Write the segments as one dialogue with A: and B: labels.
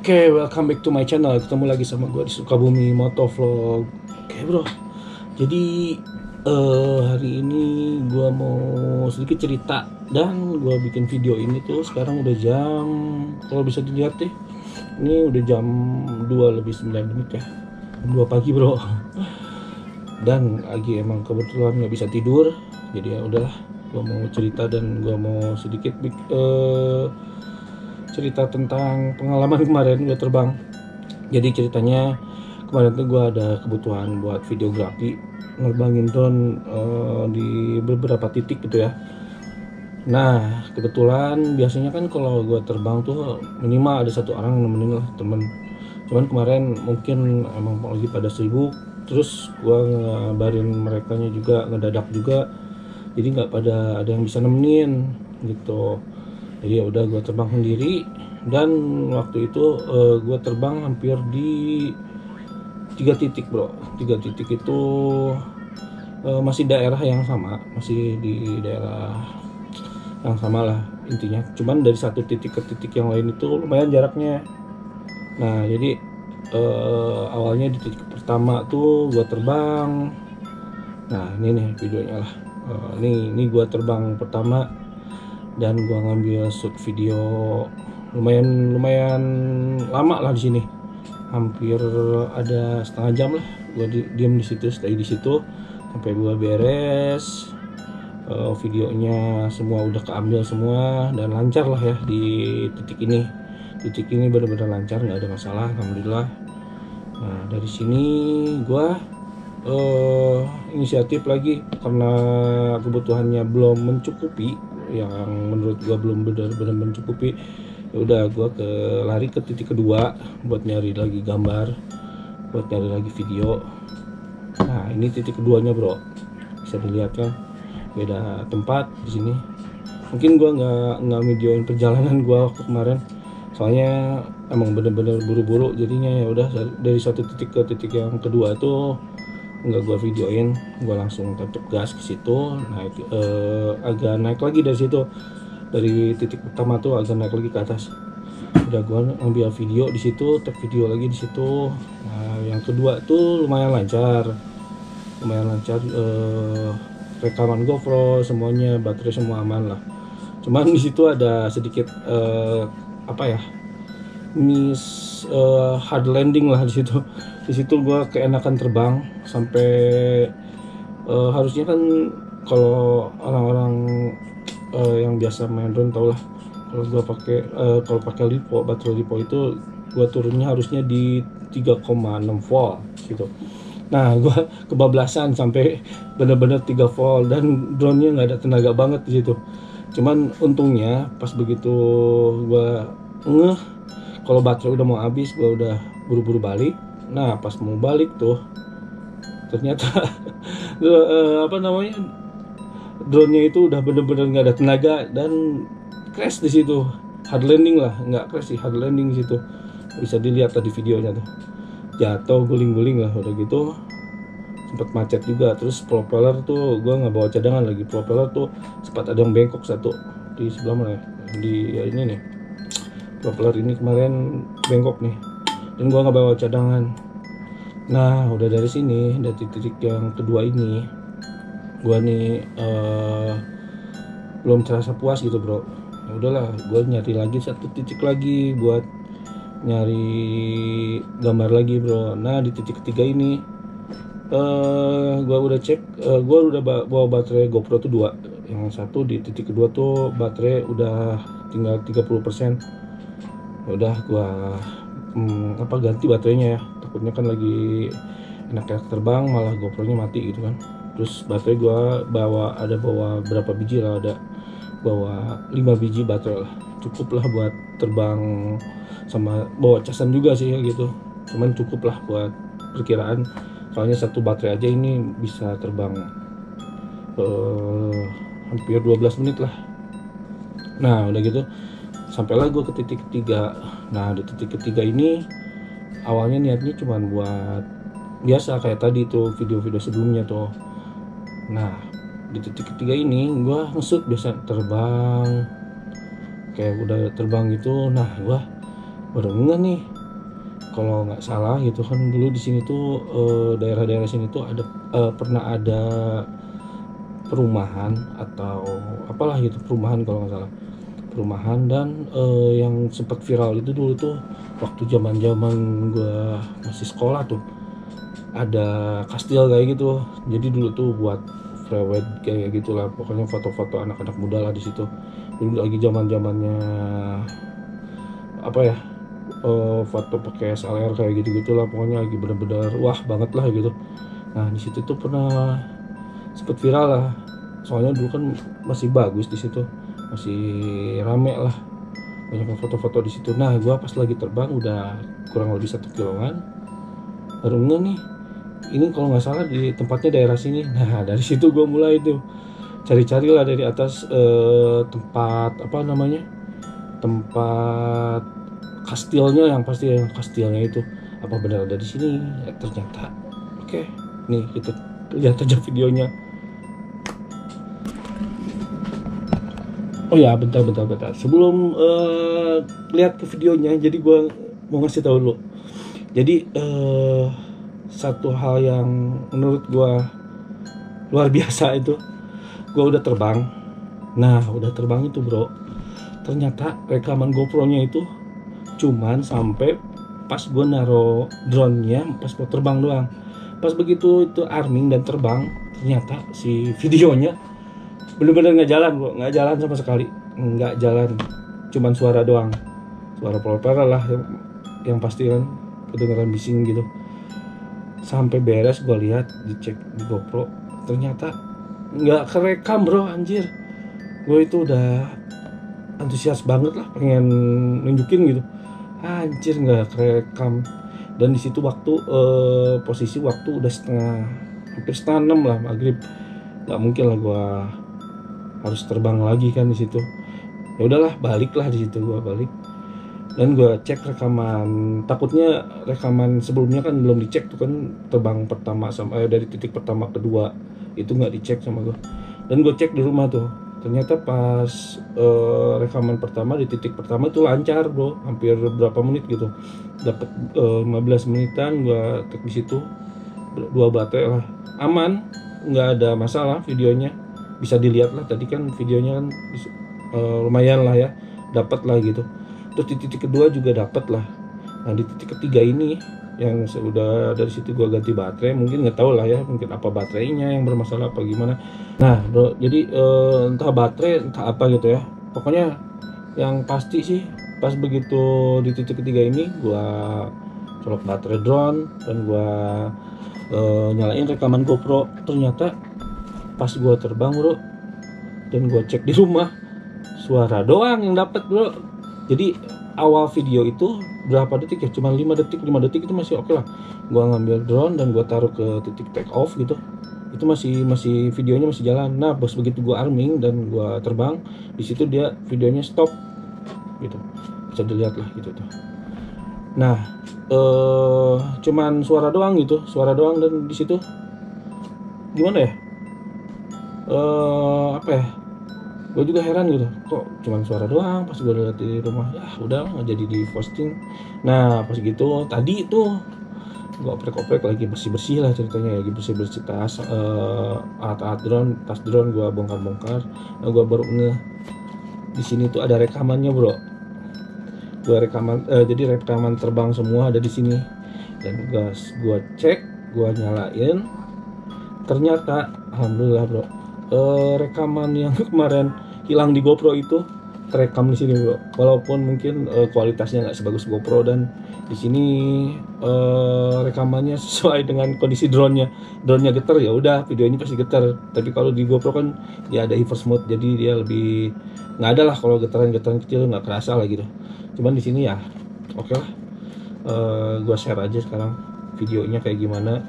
A: Oke, welcome back to my channel. Ketemu lagi sama gue di Sukabumi Motovlog. Oke bro, jadi hari ini gue mau sedikit cerita. Dan gue bikin video ini tuh sekarang udah jam, kalau bisa dilihat deh, ini udah jam 2 lebih 9 menit ya, jam 2 pagi bro. Dan lagi emang kebetulan nggak bisa tidur, jadi ya udahlah, gue mau cerita dan gue mau sedikit cerita tentang pengalaman kemarin gue terbang. Jadi ceritanya kemarin tuh gue ada kebutuhan buat videografi, nerbangin drone di beberapa titik gitu ya. Nah kebetulan biasanya kan kalau gue terbang tuh minimal ada satu orang nemenin lah, temen. Cuman kemarin mungkin emang lagi pada sibuk, terus gue ngabarin merekanya juga ngedadak juga, jadi nggak pada ada yang bisa nemenin gitu. Jadi ya udah gue terbang sendiri. Dan waktu itu gue terbang hampir di 3 titik bro. 3 titik itu masih daerah yang sama, masih di daerah yang sama lah intinya. Cuman dari satu titik ke titik yang lain itu lumayan jaraknya. Nah jadi awalnya di titik pertama tuh gue terbang. Nah ini nih videonya lah. Ini gue terbang pertama dan gua ngambil shoot video lumayan lama lah di sini, hampir ada setengah jam lah. Gua diem di situ, stay di situ sampai gua beres. Videonya semua udah keambil semua dan lancar lah ya di titik ini. Titik ini benar-benar lancar, nggak ada masalah, alhamdulillah. Nah dari sini gua inisiatif lagi karena kebutuhannya belum mencukupi, yang menurut gua belum benar-benar mencukupi. Ya udah gua lari ke titik kedua buat nyari lagi gambar, buat nyari lagi video. Nah ini titik keduanya bro, bisa dilihat kan beda tempat di sini. Mungkin gua nggak videoin perjalanan gua waktu kemarin, soalnya emang bener-bener buru-buru jadinya. Ya udah dari satu titik ke titik yang kedua tuh nggak gua videoin, gua langsung tancap gas ke situ, naik agak naik lagi dari situ. Dari titik pertama tuh agak naik lagi ke atas. Udah gua ambil video di situ, tag video lagi di situ. Nah yang kedua tuh lumayan lancar, rekaman GoPro semuanya, baterai semua aman lah. Cuman di situ ada sedikit apa ya, hard landing lah di situ. Di situ gue keenakan terbang sampai harusnya kan kalau orang-orang yang biasa main drone tau lah, kalau pakai lipo, baterai lipo itu gue turunnya harusnya di 3,6 volt gitu. Nah gue kebablasan sampai bener-bener 3 volt dan drone-nya nggak ada tenaga banget di situ. Cuman untungnya pas begitu gue kalau baterai udah mau habis, gue udah buru-buru balik. Nah pas mau balik tuh ternyata drone-nya itu udah bener-bener nggak ada tenaga dan crash di situ. Hard landing lah, nggak crash sih, hard landing di situ. Bisa dilihat tadi videonya tuh, jatuh guling-guling lah. Udah gitu sempat macet juga. Terus propeller tuh gue nggak bawa cadangan lagi. Propeller tuh sempat ada yang bengkok satu di sebelah mana ya, di ini nih, propeller ini kemarin bengkok nih, dan gua nggak bawa cadangan. Nah udah dari sini, dari titik yang kedua ini gua nih belum terasa puas gitu bro. Ya udahlah, gua nyari lagi satu titik lagi buat nyari gambar lagi bro. Nah di titik ketiga ini gua udah cek, gua udah bawa baterai GoPro tuh 2. Yang satu di titik kedua tuh baterai udah tinggal 30%. Ya udah gua ganti baterainya ya, takutnya kan lagi enak-enak terbang malah GoPro-nya mati gitu kan. Terus baterai gua bawa berapa biji lah, ada bawa 5 biji baterai lah, cukup lah buat terbang, sama bawa casan juga sih ya gitu. Cuman cukup lah buat perkiraan, soalnya satu baterai aja ini bisa terbang hampir 12 menit lah. Nah udah gitu sampailah gue ke titik ketiga. Nah di titik ketiga ini awalnya niatnya cuma buat biasa kayak tadi tuh video-video sebelumnya tuh. Nah di titik ketiga ini gue nge-shoot biasa terbang, kayak udah terbang gitu. Nah gue baru ngeh nih, kalau nggak salah gitu kan, dulu di sini tuh daerah-daerah sini tuh ada pernah ada perumahan atau apalah gitu, perumahan kalau nggak salah, perumahan. Dan yang sempat viral itu dulu tuh waktu zaman gua masih sekolah tuh, ada kastil kayak gitu. Jadi dulu tuh buat prewed kayak gitulah, pokoknya foto-foto anak-anak muda lah di situ. Dulu lagi zamannya apa ya, foto pakai SLR kayak gitu gitulah, pokoknya lagi bener-bener wah banget lah gitu. Nah di situ tuh pernah sempet viral lah, soalnya dulu kan masih bagus di situ, masih rame lah, banyak foto-foto di situ. Nah gua pas lagi terbang udah kurang lebih 1 kiloan, baru nge nih, ini kalau nggak salah di tempatnya daerah sini. Nah dari situ gue mulai tuh cari-cari lah dari atas, tempat apa namanya, tempat kastilnya, yang pasti yang kastilnya itu apa benar ada di sini. Ternyata oke, nih kita lihat aja videonya. Oh ya, bentar sebelum lihat ke videonya, jadi gue mau ngasih tahu dulu. Jadi satu hal yang menurut gue luar biasa itu, gue udah terbang. Nah udah terbang itu bro, ternyata rekaman GoPro-nya itu cuman sampai pas gue naro drone-nya pas mau terbang doang. Pas begitu itu arming dan terbang, ternyata si videonya bener-bener nggak jalan bro, nggak jalan sama sekali, nggak jalan, cuman suara doang, suara propeller lah yang pasti kan kedengeran bising gitu. Sampai beres gue lihat, dicek di GoPro, ternyata nggak kerekam bro, anjir. Gue itu udah antusias banget lah, pengen nunjukin gitu, anjir nggak kerekam. Dan di situ waktu posisi waktu udah hampir setengah 6 lah maghrib, nggak mungkin lah gue harus terbang lagi kan di situ. Ya udahlah, baliklah di situ, gue balik dan gue cek rekaman. Takutnya rekaman sebelumnya kan belum dicek tuh kan, terbang pertama sama dari titik pertama kedua itu nggak dicek sama gue. Dan gue cek di rumah tuh, ternyata pas rekaman pertama di titik pertama itu lancar bro, hampir berapa menit gitu, dapat 15 menitan gue tek di situ, 2 baterai lah, aman, nggak ada masalah. Videonya bisa dilihat lah, tadi kan videonya kan lumayan lah ya, dapat lah gitu. Terus di titik kedua juga dapat lah. Nah di titik ketiga ini yang sudah dari situ gua ganti baterai, mungkin nggak tahu lah ya, mungkin apa baterainya yang bermasalah apa gimana. Nah bro, jadi entah baterai entah apa gitu ya, pokoknya yang pasti sih pas begitu di titik ketiga ini gua colok baterai drone dan gua nyalain rekaman GoPro. Ternyata pas gua terbang bro dan gua cek di rumah, suara doang yang dapat bro. Jadi awal video itu berapa detik ya, cuma 5 detik itu masih oke lah. Gua ngambil drone dan gua taruh ke titik take off gitu, itu masih videonya masih jalan. Nah pas begitu gua arming dan gua terbang, di situ dia videonya stop gitu, bisa dilihat lah gitu tuh. Nah cuman suara doang gitu, suara doang. Dan di situ gimana ya, apa ya, gue juga heran gitu, kok cuman suara doang. Pas gue lihat di rumah, ya udah nggak jadi di posting. Nah pas gitu tadi itu gue oprek-oprek lagi, bersih-bersih lah ceritanya, lagi bersih-bersih tas, alat-alat drone, tas drone gue bongkar-bongkar. Nah gue baru ngeh di sini tuh ada rekamannya bro. Gue rekaman, jadi rekaman terbang semua ada di sini. Dan gue cek, gue nyalain, ternyata alhamdulillah bro, rekaman yang kemarin hilang di GoPro itu terekam di sini bro. Walaupun mungkin kualitasnya nggak sebagus GoPro, dan di sini rekamannya sesuai dengan kondisi drone-nya. Drone-nya getar ya udah videonya pasti getar. Tapi kalau di GoPro kan dia ada reverse mode, jadi dia lebih nggak ada lah kalau getaran-getaran kecil, nggak kerasa lah gitu. Cuman di sini ya oke lah. Gua share aja sekarang videonya kayak gimana.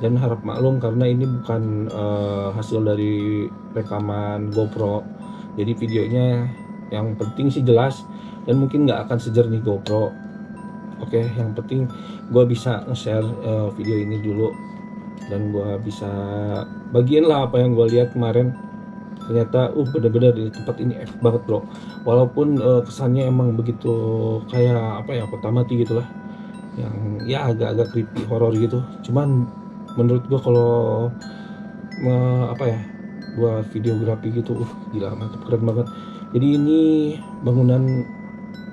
A: Dan harap maklum karena ini bukan hasil dari rekaman GoPro, jadi videonya yang penting sih jelas dan mungkin nggak akan sejernih GoPro. Oke, yang penting gue bisa nge-share video ini dulu dan gue bisa bagiin lah apa yang gue lihat kemarin. Ternyata bener-bener di tempat ini epic banget bro. Walaupun kesannya emang begitu kayak apa ya, kota mati gitu lah. yang ya agak-agak creepy horor gitu. Cuman menurut gua kalau apa ya, buat videografi gitu, gila mantap, keren banget. Jadi ini bangunan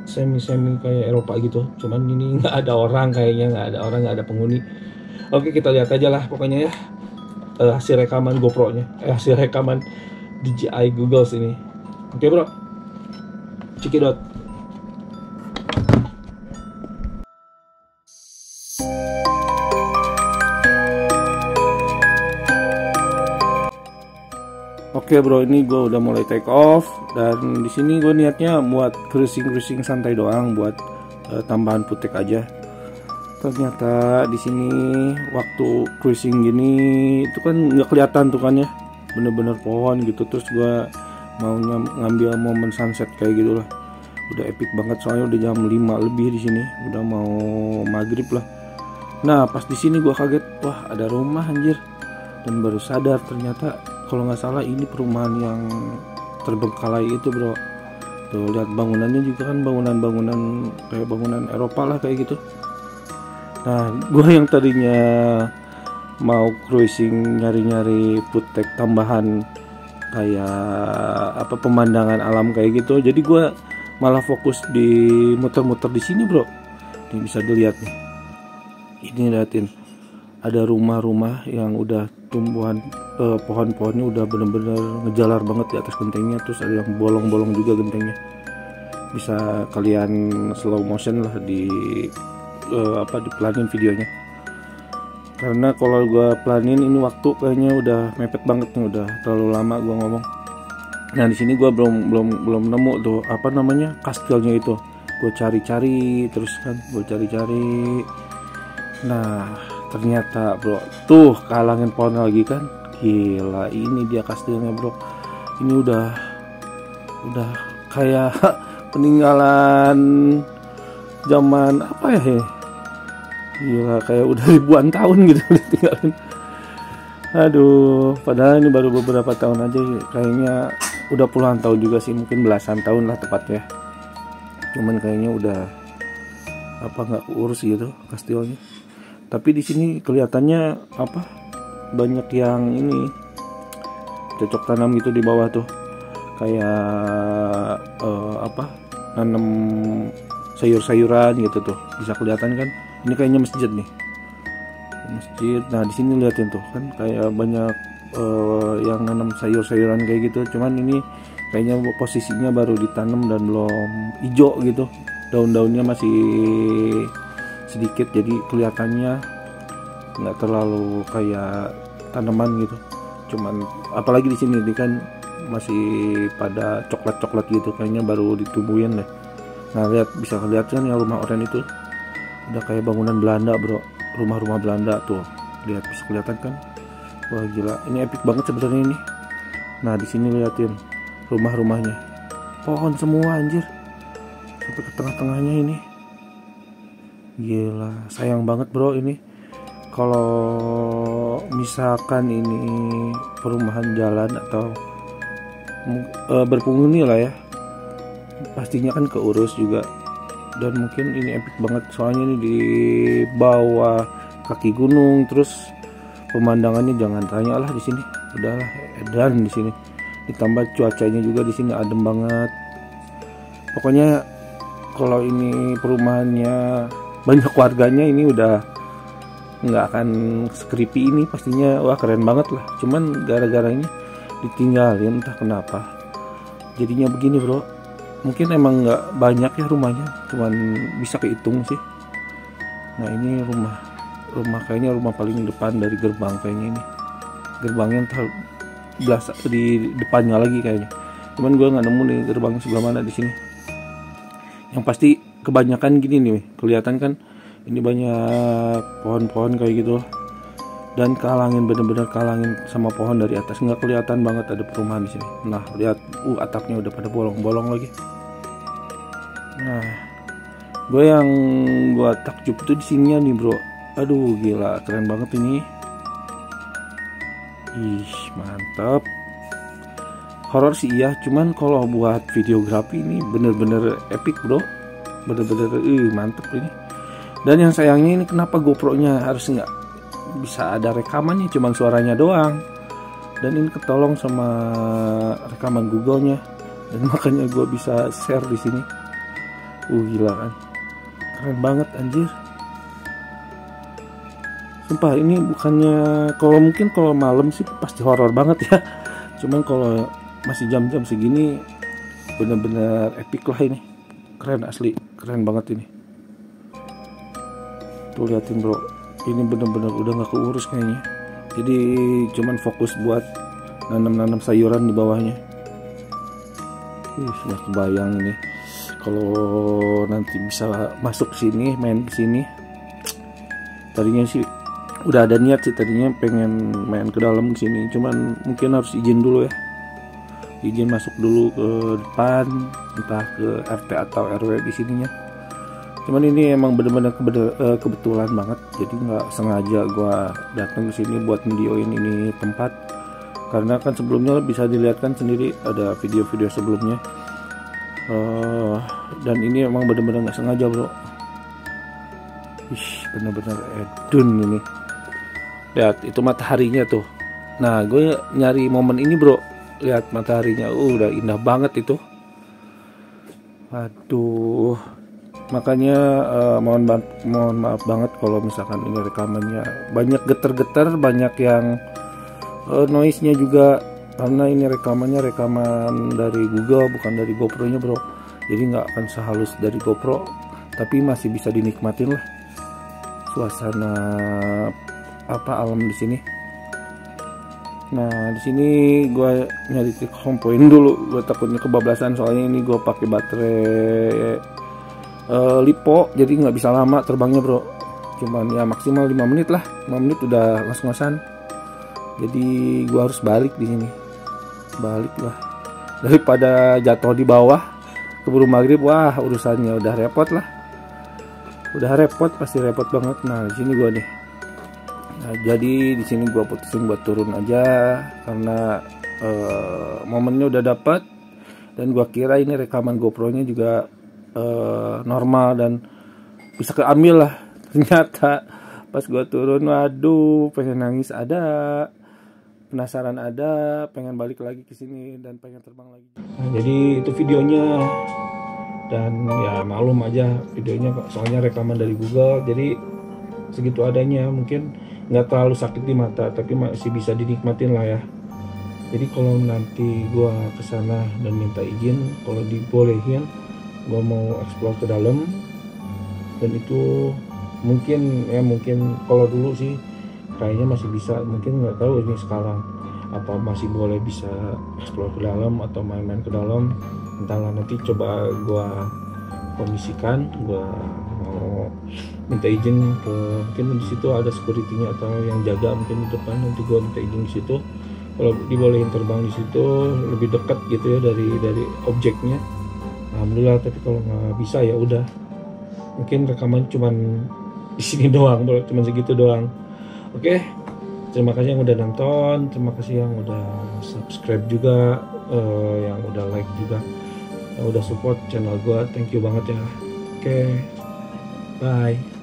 A: semi kayak Eropa gitu, cuman ini nggak ada orang, kayaknya nggak ada orang, nggak ada penghuni. Oke, kita lihat aja lah pokoknya ya, hasil rekaman GoPro-nya, hasil rekaman DJI Google ini. Oke bro, cekidot. Oke bro, ini gue udah mulai take off, dan di sini gue niatnya buat cruising santai doang, buat tambahan footage aja. Ternyata di sini waktu cruising gini itu kan nggak kelihatan tuh kan ya, bener-bener pohon gitu. Terus gue mau ngambil momen sunset kayak gitu lah, udah epic banget soalnya udah jam 5 lebih di sini, udah mau maghrib lah. Nah pas di sini gue kaget, wah ada rumah anjir, dan baru sadar ternyata kalau nggak salah ini perumahan yang terbengkalai itu bro. Tuh lihat bangunannya juga kan bangunan-bangunan kayak bangunan Eropa lah kayak gitu. Nah gue yang tadinya mau cruising nyari-nyari footage tambahan kayak apa pemandangan alam kayak gitu, jadi gue malah fokus di muter-muter di sini bro. Ini bisa dilihat nih, ini liatin ada rumah-rumah yang udah tumbuhan pohon-pohonnya udah bener-bener ngejalar banget di atas gentengnya. Terus ada yang bolong-bolong juga gentengnya, bisa kalian slow motion lah di dipelanin videonya, karena kalau gua pelanin ini waktu kayaknya udah mepet banget nih, udah terlalu lama gua ngomong. Nah di sini gua belum nemu tuh apa namanya kastilnya itu. Gua cari-cari terus kan, gua cari-cari. Nah ternyata bro, tuh kalangin pohon lagi kan, gila ini dia kastilnya bro. Ini udah kayak peninggalan zaman apa ya, gila kayak udah ribuan tahun gitu ditinggalin. Aduh, padahal ini baru beberapa tahun aja, kayaknya udah puluhan tahun juga sih, mungkin belasan tahun lah tepatnya. Cuman kayaknya udah apa nggak urus gitu kastilnya. Tapi di sini kelihatannya apa banyak yang ini cocok tanam gitu di bawah tuh, kayak nanam sayur-sayuran gitu tuh, bisa kelihatan kan. Ini kayaknya masjid nih, masjid. Nah di sini liatin tuh kan kayak banyak yang nanam sayur-sayuran kayak gitu. Cuman ini kayaknya posisinya baru ditanam dan belum hijau gitu, daun-daunnya masih sedikit, jadi kelihatannya nggak terlalu kayak tanaman gitu. Cuman apalagi di sini ini kan masih pada coklat-coklat gitu, kayaknya baru ditumbuhin deh. Nah lihat, bisa kelihatan ya rumah orang itu udah kayak bangunan Belanda bro, rumah-rumah Belanda tuh, lihat bisa kelihatan kan. Wah gila, ini epic banget sebenarnya ini. Nah di sini liatin rumah-rumahnya, pohon semua anjir, sampai ke tengah-tengahnya ini. Gila, sayang banget bro ini. Kalau misalkan ini perumahan jalan atau berpenghuni lah ya, pastinya kan keurus juga. Dan mungkin ini epic banget soalnya ini di bawah kaki gunung, terus pemandangannya jangan tanya lah di sini. Udahlah edan di sini. Ditambah cuacanya juga di sini adem banget. Pokoknya kalau ini perumahannya banyak warganya, ini udah nggak akan creepy ini pastinya. Wah keren banget lah. Cuman gara-garanya ditinggalin entah kenapa jadinya begini bro. Mungkin emang nggak banyak ya rumahnya, cuman bisa kehitung sih. Nah ini rumah kayaknya rumah paling depan dari gerbang kayaknya ini. Gerbangnya entah di depannya lagi kayaknya. Cuman gue nggak nemu nih gerbang sebelah mana di sini. Yang pasti kebanyakan gini nih, kelihatan kan ini banyak pohon-pohon kayak gitu, dan kalangin, bener-bener kalangin sama pohon dari atas, nggak kelihatan banget ada perumahan di sini. Nah lihat, atapnya udah pada bolong-bolong lagi. Nah gue yang takjub tuh di sini nih bro. Aduh gila, keren banget ini. Ih mantap. Horor sih iya, cuman kalau buat videografi ini bener-bener epic bro, bener-bener mantep ini. Dan yang sayangnya ini kenapa GoPro-nya harus nggak bisa ada rekamannya, cuman suaranya doang. Dan ini ketolong sama rekaman Google-nya, dan makanya gue bisa share di sini. Gila kan, keren banget anjir. Sumpah ini bukannya, kalau mungkin kalau malam sih pasti horor banget ya. Cuman kalau masih jam-jam segini bener-bener epic lah ini. Keren asli, keren banget ini. Tuh liatin bro, ini bener-bener udah gak keurus kayaknya. Jadi cuman fokus buat nanam-nanam sayuran di bawahnya. Sudah kebayang ini kalau nanti bisa masuk sini, main ke sini. Tadinya sih udah ada niat sih, tadinya pengen main ke dalam sini, cuman mungkin harus izin dulu ya. Izin masuk dulu ke depan, entah ke RT atau RW di sininya. Cuman ini emang bener-bener kebetulan banget, jadi nggak sengaja gua datang ke sini buat videoin ini tempat. Karena kan sebelumnya bisa dilihatkan sendiri ada video-video sebelumnya. Dan ini emang bener-bener nggak sengaja bro. Ih, bener-bener edun ini. Lihat itu mataharinya tuh. Nah gue nyari momen ini bro. Lihat mataharinya, udah indah banget itu. Aduh, makanya mohon maaf banget kalau misalkan ini rekamannya banyak getar-getar, banyak yang noise-nya juga, karena ini rekaman dari Google, bukan dari GoPro-nya bro. Jadi nggak akan sehalus dari GoPro, tapi masih bisa dinikmatin lah suasana alam di sini. Nah di sini gue nyari home point dulu, gue takutnya kebablasan soalnya ini gue pakai baterai lipo, jadi nggak bisa lama terbangnya bro. Cuman ya maksimal 5 menit lah, 5 menit udah ngos-ngosan. Jadi gue harus balik di sini, balik lah daripada jatuh di bawah keburu maghrib. Wah urusannya udah repot lah, udah repot, pasti repot banget. Nah di sini gue nih. Nah, jadi di sini gue putusin buat turun aja karena momennya udah dapat, dan gue kira ini rekaman GoPro-nya juga normal dan bisa keambil lah. Ternyata pas gue turun, waduh, pengen nangis ada, penasaran ada, pengen balik lagi ke sini dan pengen terbang lagi. Nah, jadi itu videonya, dan ya maklum aja videonya soalnya rekaman dari Google, jadi segitu adanya. Mungkin nggak terlalu sakit di mata, tapi masih bisa dinikmatin lah ya. Jadi kalau nanti gua kesana dan minta izin, kalau dibolehin gua mau explore ke dalam, dan itu mungkin kalau dulu sih kayaknya masih bisa, mungkin nggak tahu ini sekarang apa masih boleh bisa explore ke dalam atau main-main ke dalam, entahlah, nanti coba gua kondisikan. Gua mau minta izin ke, mungkin di situ ada security-nya atau yang jaga mungkin di depan, nanti gua minta izin di situ. Kalau dibolehin terbang di situ lebih dekat gitu ya dari objeknya, alhamdulillah. Tapi kalau nggak bisa ya udah, mungkin rekaman cuman di sini doang, cuman segitu doang. Oke, terima kasih yang udah nonton, terima kasih yang udah subscribe juga, yang udah like juga, yang udah support channel gua. Thank you banget ya. Oke, bye.